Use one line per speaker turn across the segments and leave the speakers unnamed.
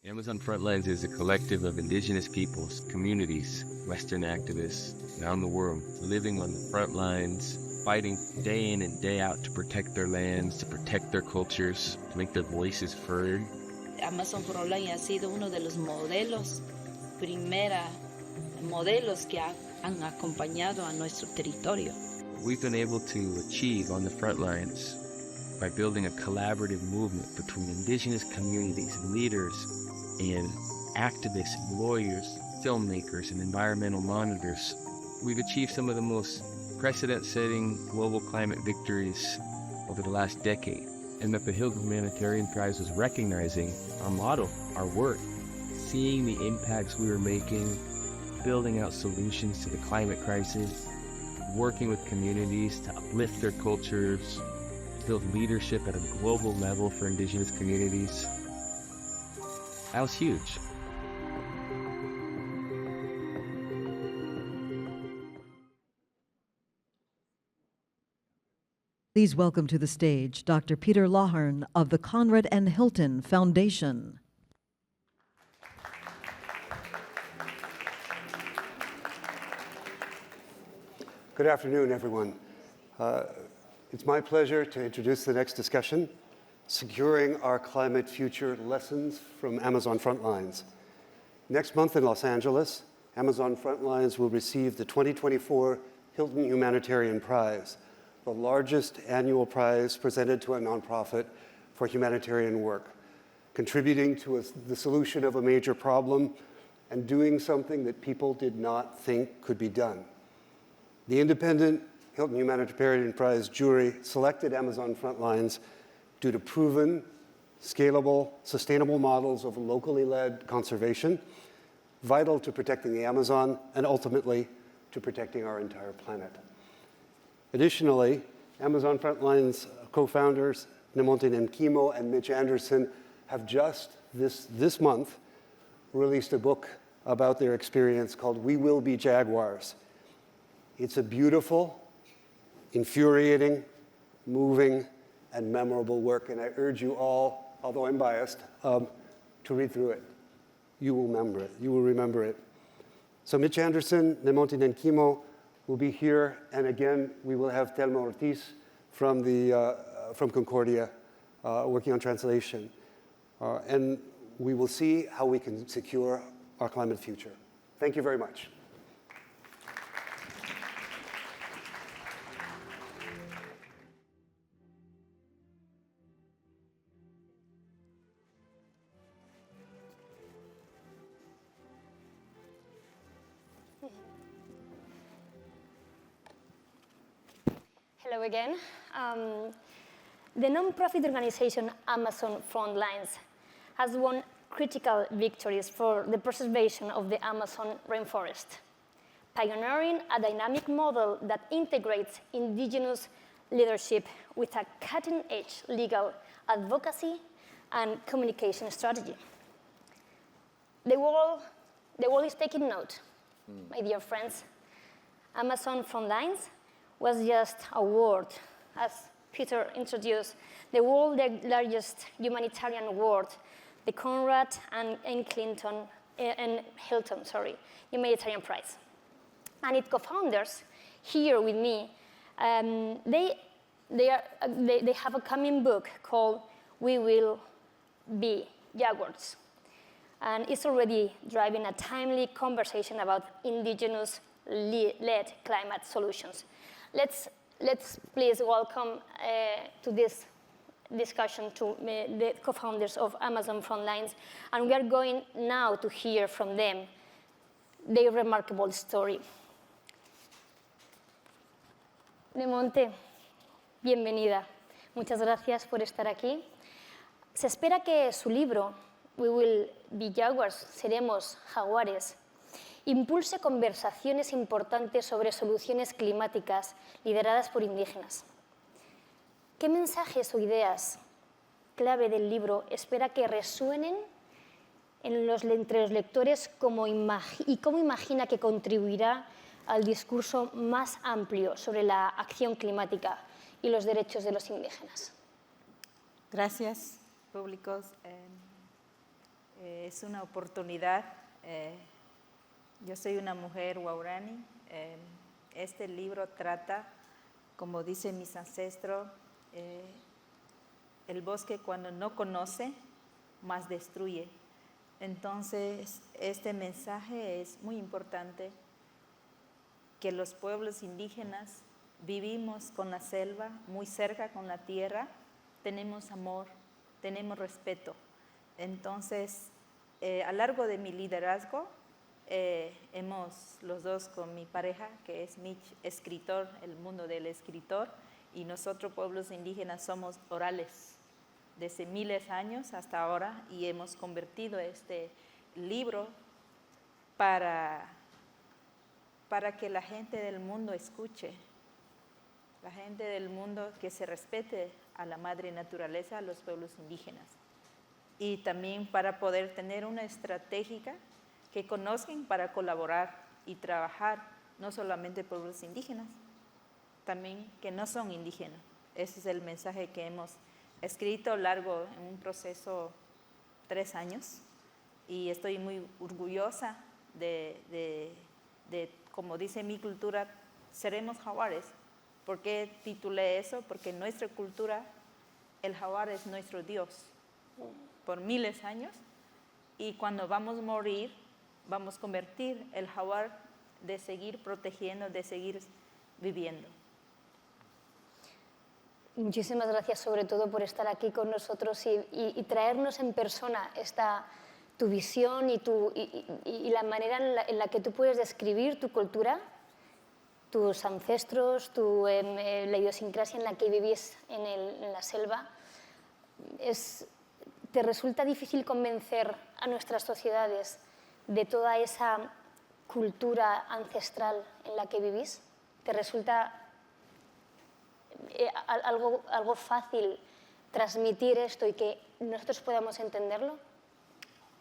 Amazon Frontlines is a collective of indigenous peoples, communities, Western activists around the world, living on the front lines, fighting day in and day out to protect their lands, to protect their cultures, to make their voices heard.
Amazon Frontline ha sido uno de los modelos que han acompañado a nuestro territorio.
We've been able to achieve on the front lines by building a collaborative movement between indigenous communities, leaders, and activists, lawyers, filmmakers, and environmental monitors. We've achieved some of the most precedent-setting global climate victories over the last decade, and that the Hilton Humanitarian Prize was recognizing our model, our work, seeing the impacts we were making, building out solutions to the climate crisis, working with communities to uplift their cultures, build leadership at a global level for indigenous communities. That was huge.
Please welcome to the stage Dr. Peter Laugharn of the Conrad N. Hilton Foundation.
Good afternoon, everyone. It's my pleasure to introduce the next discussion, Securing Our Climate Future Lessons from Amazon Frontlines. Next month in Los Angeles, Amazon Frontlines will receive the 2024 Hilton Humanitarian Prize, the largest annual prize presented to a nonprofit for humanitarian work, contributing to the solution of a major problem and doing something that people did not think could be done. The independent Hilton Humanitarian Prize jury selected Amazon Frontlines due to proven, scalable, sustainable models of locally led conservation, vital to protecting the Amazon and ultimately to protecting our entire planet. Additionally, Amazon Frontlines co-founders Nemonte Nenquimo and Mitch Anderson have just this month released a book about their experience called We Will Be Jaguars. It's a beautiful, infuriating, moving, and memorable work, and I urge you all, although I'm biased, to read through it. You will remember it. You will remember it. So Mitch Anderson, Nemonte Nenquimo will be here, and again, we will have Telma Ortiz from Concordia working on translation. And we will see how we can secure our climate future. Thank you very much.
Hello again. The non-profit organization Amazon Frontlines has won critical victories for the preservation of the Amazon rainforest, pioneering a dynamic model that integrates indigenous leadership with a cutting-edge legal advocacy and communication strategy. The world is taking note, my dear friends. Amazon Frontlines was just a word, as Peter introduced, the world's largest humanitarian award, the Conrad N. Hilton Humanitarian Prize. And its co-founders here with me, they have a coming book called We Will Be Jaguars. And it's already driving a timely conversation about indigenous-led climate solutions. Let's please welcome to this discussion to the co-founders of Amazon Frontlines, and we are going now to hear from them their remarkable story. Nemonte, bienvenida. Muchas gracias por estar aquí. Se espera que su libro, We Will Be Jaguars, Seremos Jaguares, impulse conversaciones importantes sobre soluciones climáticas lideradas por indígenas. ¿Qué mensajes o ideas clave del libro espera que resuenen entre los lectores y cómo imagina que contribuirá al discurso más amplio sobre la acción climática y los derechos de los indígenas?
Gracias, públicos. Es una oportunidad. Yo soy una mujer waurani. Este libro trata, como dicen mis ancestros, el bosque cuando no conoce, más destruye. Entonces, este mensaje es muy importante, que los pueblos indígenas vivimos con la selva, muy cerca con la tierra, tenemos amor, tenemos respeto. Entonces, a lo largo de mi liderazgo, los dos con mi pareja, que es Mitch, escritor, el mundo del escritor, y nosotros pueblos indígenas somos orales desde miles de años hasta ahora, y hemos convertido este libro para que la gente del mundo escuche, la gente del mundo que se respete a la madre naturaleza, a los pueblos indígenas. Y también para poder tener una estrategia que conozcan para colaborar y trabajar, no solamente pueblos indígenas, también que no son indígenas. Ese es el mensaje que hemos escrito largo en un proceso 3 años, y estoy muy orgullosa de como dice mi cultura, seremos jaguares. ¿Por qué titulé eso? Porque en nuestra cultura el jaguar es nuestro Dios por miles de años, y cuando vamos a morir vamos a convertir el jaguar de seguir protegiendo, de seguir viviendo.
Muchísimas gracias sobre todo por estar aquí con nosotros y traernos en persona tu visión y la manera en la que tú puedes describir tu cultura, tus ancestros, la idiosincrasia en la que vivís en la selva. ¿Te resulta difícil convencer a nuestras sociedades de toda esa cultura ancestral en la que vivís? ¿Te resulta algo fácil transmitir esto y que nosotros podamos entenderlo?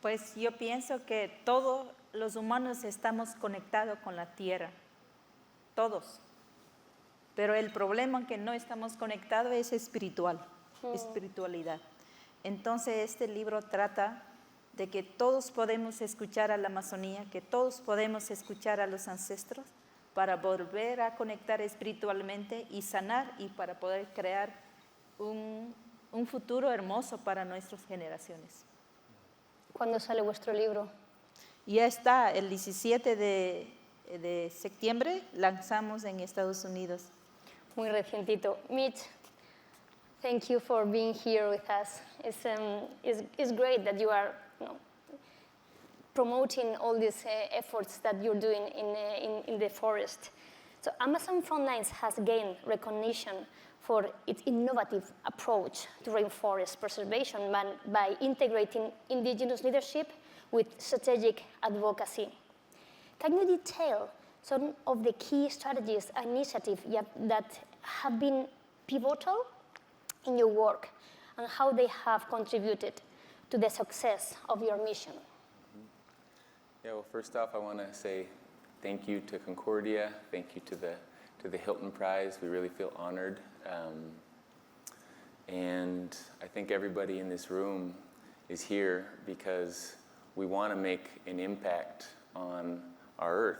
Pues yo pienso que todos los humanos estamos conectados con la tierra, todos. Pero el problema que no estamos conectados es espiritualidad. Entonces este libro trata de que todos podemos escuchar a la Amazonía, que todos podemos escuchar a los ancestros para volver a conectar espiritualmente y sanar, y para poder crear un futuro hermoso para nuestras generaciones.
¿Cuándo sale vuestro libro?
Ya está, el 17 de septiembre lanzamos en Estados Unidos.
Muy recientito. Mitch, thank you for being here with us. It's great that you are promoting all these efforts that you're doing in the forest. So Amazon Frontlines has gained recognition for its innovative approach to rainforest preservation by integrating indigenous leadership with strategic advocacy. Can you detail some of the key strategies and initiatives that have been pivotal in your work and how they have contributed to the success of your mission?
Yeah, well, first off, I want to say thank you to Concordia, thank you to the Hilton Prize. We really feel honored. And I think everybody in this room is here because we want to make an impact on our earth,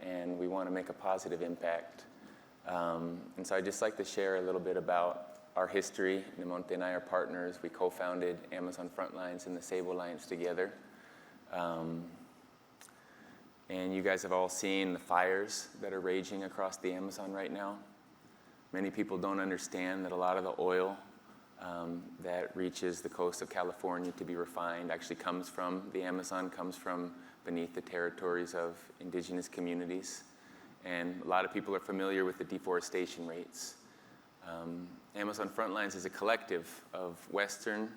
and we want to make a positive impact. And so I'd just like to share a little bit about our history. Nemonte and I are partners. We co-founded Amazon Frontlines and the Sable Alliance together. And you guys have all seen the fires that are raging across the Amazon right now. Many people don't understand that a lot of the oil that reaches the coast of California to be refined actually comes from the Amazon, comes from beneath the territories of indigenous communities. And a lot of people are familiar with the deforestation rates. Amazon Frontlines is a collective of Western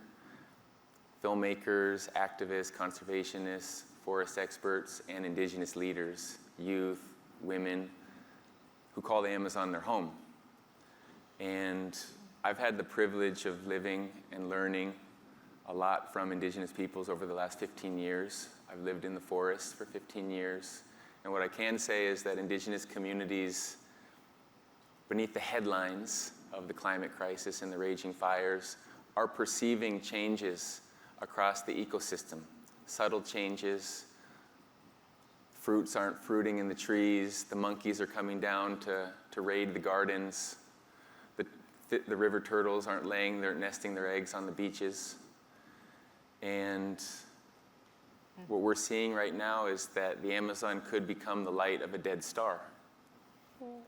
filmmakers, activists, conservationists, forest experts, and indigenous leaders, youth, women, who call the Amazon their home. And I've had the privilege of living and learning a lot from indigenous peoples over the last 15 years. I've lived in the forest for 15 years. And what I can say is that indigenous communities, beneath the headlines of the climate crisis and the raging fires, are perceiving changes across the ecosystem, subtle changes. Fruits aren't fruiting in the trees. The monkeys are coming down to raid the gardens. The river turtles aren't nesting their eggs on the beaches. And what we're seeing right now is that the Amazon could become the light of a dead star.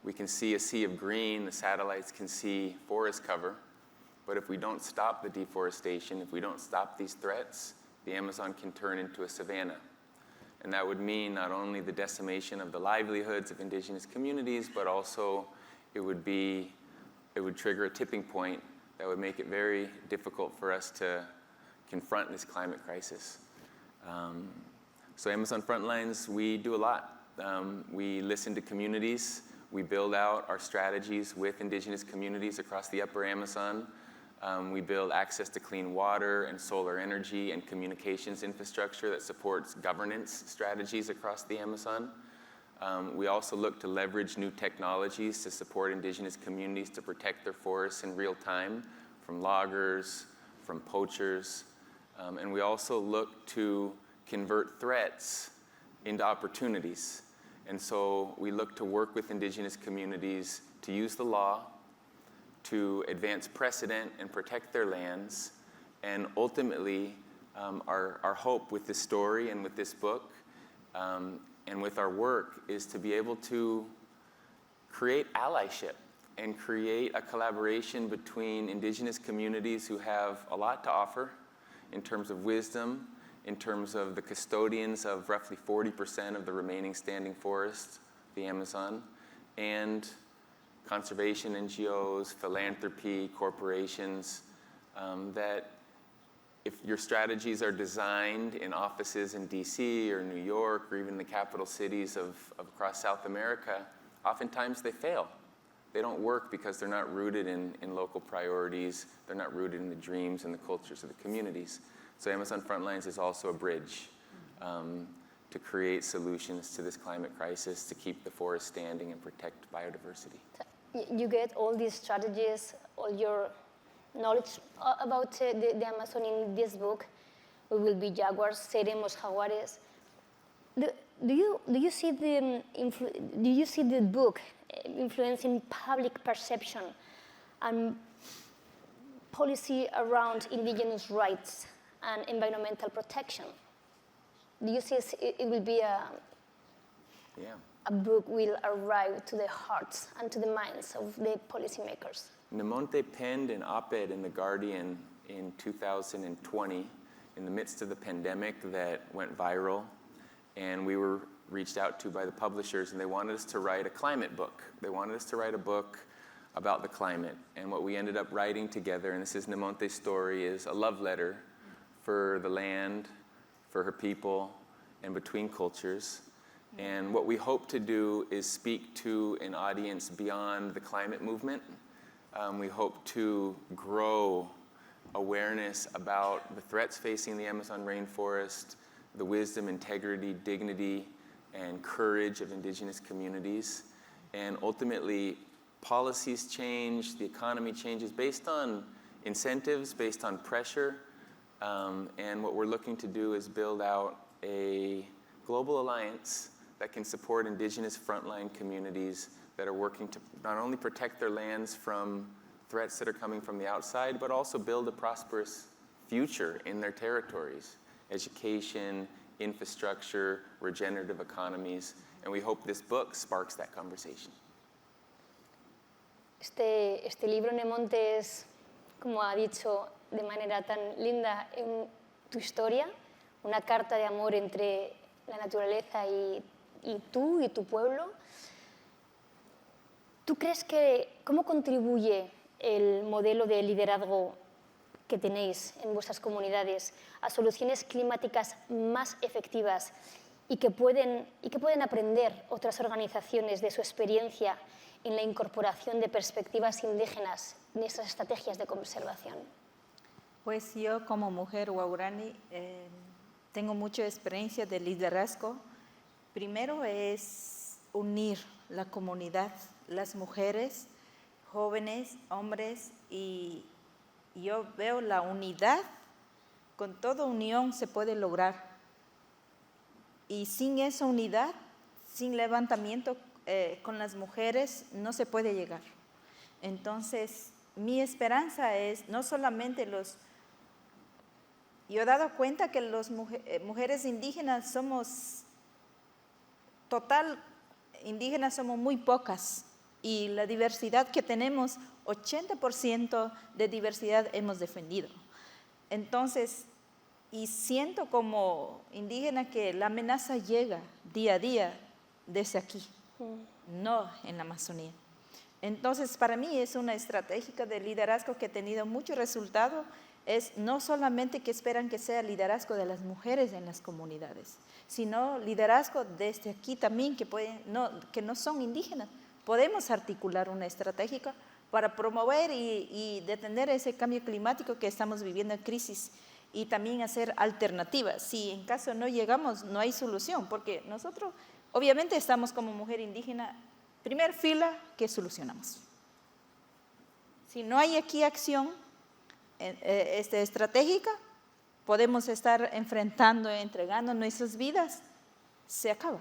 We can see a sea of green, the satellites can see forest cover, but if we don't stop the deforestation, if we don't stop these threats, the Amazon can turn into a savanna. And that would mean not only the decimation of the livelihoods of indigenous communities, but also it would trigger a tipping point that would make it very difficult for us to confront this climate crisis. So Amazon Frontlines, we do a lot. We listen to communities. We build out our strategies with indigenous communities across the upper Amazon. We build access to clean water and solar energy and communications infrastructure that supports governance strategies across the Amazon. We also look to leverage new technologies to support indigenous communities to protect their forests in real time from loggers, from poachers. And we also look to convert threats into opportunities. And so we look to work with indigenous communities to use the law, to advance precedent and protect their lands. And ultimately, our hope with this story and with this book and with our work is to be able to create allyship and create a collaboration between indigenous communities who have a lot to offer in terms of wisdom, in terms of the custodians of roughly 40% of the remaining standing forests, the Amazon, and conservation NGOs, philanthropy, corporations, that if your strategies are designed in offices in DC or New York or even the capital cities of across South America, oftentimes they fail. They don't work because they're not rooted in local priorities, they're not rooted in the dreams and the cultures of the communities. So Amazon Frontlines is also a bridge to create solutions to this climate crisis, to keep the forest standing and protect biodiversity.
You get all these strategies, all your knowledge about the Amazon in this book. We will be jaguars, seremos jaguares. Do you see the book influencing public perception and policy around indigenous rights and environmental protection? Do you see it will be a book will arrive to the hearts and to the minds of the policymakers?
Nemonte penned an op-ed in The Guardian in 2020 in the midst of the pandemic that went viral, and we were reached out to by the publishers, and they wanted us to write a climate book. They wanted us to write a book about the climate, and what we ended up writing together, and this is Nemonte's story, is a love letter for the land, for her people, and between cultures. And what we hope to do is speak to an audience beyond the climate movement. We hope to grow awareness about the threats facing the Amazon rainforest, the wisdom, integrity, dignity, and courage of indigenous communities. And ultimately, policies change, the economy changes based on incentives, based on pressure. And what we're looking to do is build out a global alliance that can support indigenous frontline communities that are working to not only protect their lands from threats that are coming from the outside, but also build a prosperous future in their territories. Education, infrastructure, regenerative economies, and we hope this book sparks that conversation.
Este libro, Nemonte, es, como ha dicho de manera tan linda, tu historia, una carta de amor entre la naturaleza y tú y tu pueblo. ¿Tú crees cómo contribuye el modelo de liderazgo que tenéis en vuestras comunidades a soluciones climáticas más efectivas y que pueden aprender otras organizaciones de su experiencia en la incorporación de perspectivas indígenas en estas estrategias de conservación?
Pues yo como mujer waurani tengo mucha experiencia de liderazgo. Primero es unir la comunidad, las mujeres, jóvenes, hombres, y yo veo la unidad. Con toda unión se puede lograr Y sin esa unidad, sin levantamiento con las mujeres, no se puede llegar. Entonces, mi esperanza es no solamente yo he dado cuenta que las mujeres indígenas indígenas somos muy pocas, y la diversidad que tenemos, 80% de diversidad hemos defendido. Entonces, y siento como indígena que la amenaza llega día a día desde aquí, no en la Amazonía. Entonces, para mí es una estrategia de liderazgo que ha tenido mucho resultado. Es no solamente que esperan que sea liderazgo de las mujeres en las comunidades, sino liderazgo desde aquí también, que no son indígenas. Podemos articular una estrategia para promover y detener ese cambio climático que estamos viviendo en crisis, y también hacer alternativas. Si en caso no llegamos, no hay solución, porque nosotros obviamente estamos como mujer indígena, primer fila que solucionamos. Si no hay aquí acción estratégica, podemos estar enfrentando, entregando nuestras vidas, se acaba.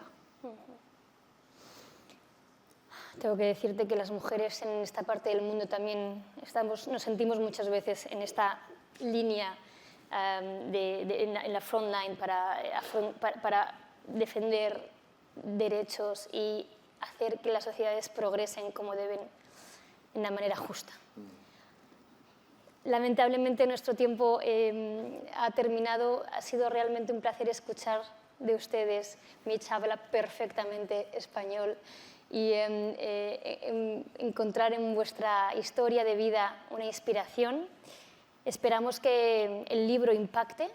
Tengo que decirte que las mujeres en esta parte del mundo también nos sentimos muchas veces en esta línea, en la frontline para defender derechos y hacer que las sociedades progresen como deben, de una manera justa. Lamentablemente nuestro tiempo ha terminado. Ha sido realmente un placer escuchar de ustedes. Mitch habla perfectamente español, y encontrar en vuestra historia de vida una inspiración. Esperamos que el libro impacte,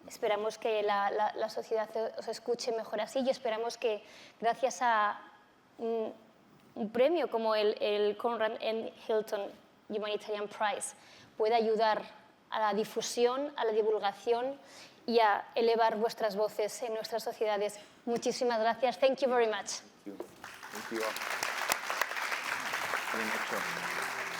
esperamos que la sociedad os escuche mejor así, y esperamos que gracias a un premio como el Conrad N. Hilton Humanitarian Prize pueda ayudar a la difusión, a la divulgación y a elevar vuestras voces en nuestras sociedades. Muchísimas gracias. Thank you very much.
Thank you all. Very much.